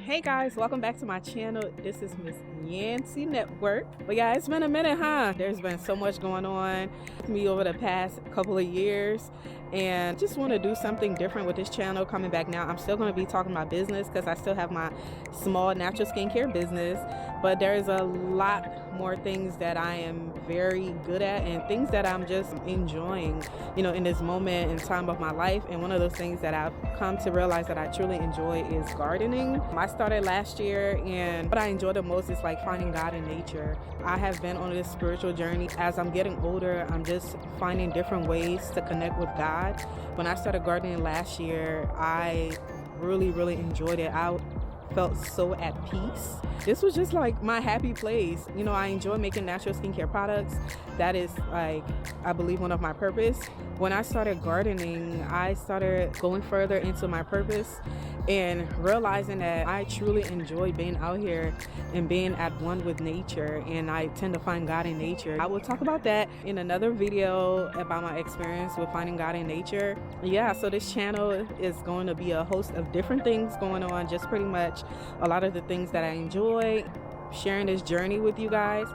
Hey guys, welcome back to my channel. This is Miss Yancy Network. But yeah, it's been a minute, huh? There's been so much going on with me over the past couple of years, and just want to do something different with this channel. Coming back now, I'm still going to be talking about business because I still have my small natural skincare business, but there's a lot more things that I am very good at and things that I'm just enjoying, you know, in this moment in time of my life. And one of those things that I've come to realize that I truly enjoy is gardening. I started last year, and what I enjoy the most is like finding God in nature. I have been on this spiritual journey. As I'm getting older, I'm just finding different ways to connect with God. When I started gardening last year, I really enjoyed it. I felt so at peace. This was just like my happy place. You know, I enjoy making natural skincare products. That is, like, I believe, one of my purpose. When I started gardening, I started going further into my purpose and realizing that I truly enjoy being out here and being at one with nature, and I tend to find God in nature. I will talk about that in another video about my experience with finding God in nature. Yeah, so this channel is going to be a host of different things going on, just pretty much a lot of the things that I enjoy, sharing this journey with you guys,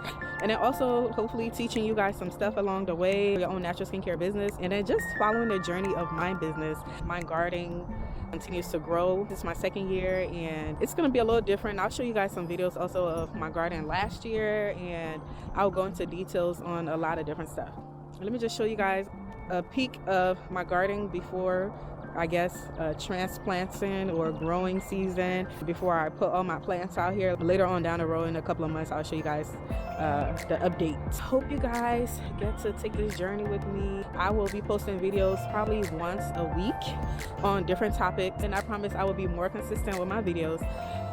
and then also hopefully teaching you guys some stuff along the way, your own natural skincare business, and then just following the journey of my business. My gardening continues to grow. This is my second year, and it's going to be a little different. I'll show you guys some videos also of my garden last year, and I'll go into details on a lot of different stuff. Let me just show you guys a peek of my garden before, I guess, transplanting or growing season, before I put all my plants out here. Later on down the road, in a couple of months, I'll show you guys the updates. Hope you guys get to take this journey with me. I will be posting videos probably once a week on different topics, and I promise I will be more consistent with my videos,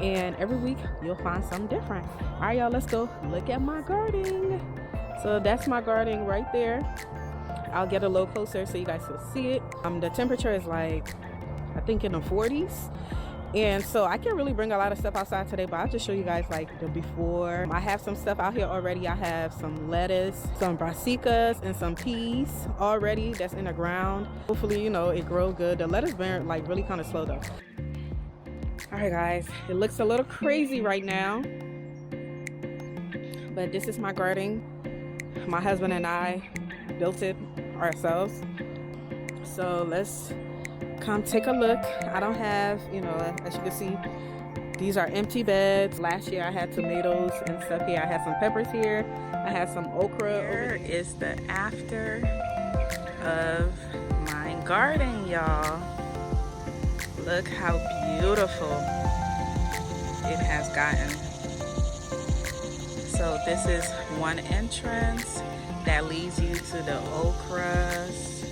and every week you'll find something different. All right, y'all, let's go look at my garden. So that's my garden right there. I'll get a little closer so you guys will see it. The temperature is like, I think, in the 40s. And so I can't really bring a lot of stuff outside today, but I'll just show you guys like the before. I have some stuff out here already. I have some lettuce, some brassicas, and some peas already that's in the ground. Hopefully, you know, it grows good. The lettuce been like really kind of slow though. All right, guys, it looks a little crazy right now, but this is my garden. My husband and I built it ourselves. So let's come take a look. I don't have, you know, as you can see, these are empty beds. Last year I had tomatoes and stuff here. I had some peppers here. I had some okra. Here is the after of my garden, y'all. Look how beautiful it has gotten. So this is one entrance that leads you to the okras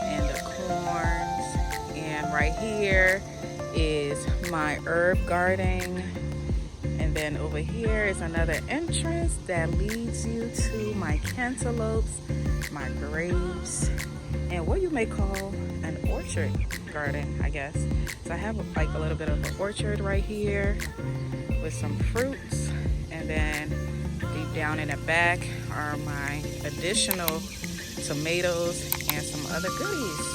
and the corns, and right here is my herb garden, and then over here is another entrance that leads you to my cantaloupes, my grapes, and what you may call an orchard garden, I guess. So I have like a little bit of an orchard right here with some fruits, and then deep down in the back are my additional tomatoes and some other goodies.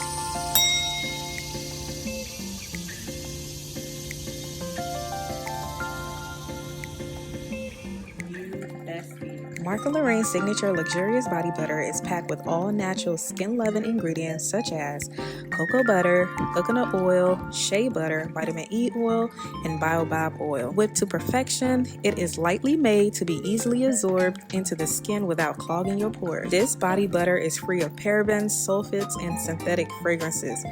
Martha Lorraine's signature luxurious body butter is packed with all natural skin-loving ingredients such as cocoa butter, coconut oil, shea butter, vitamin E oil, and baobab oil. Whipped to perfection, it is lightly made to be easily absorbed into the skin without clogging your pores. This body butter is free of parabens, sulfates, and synthetic fragrances.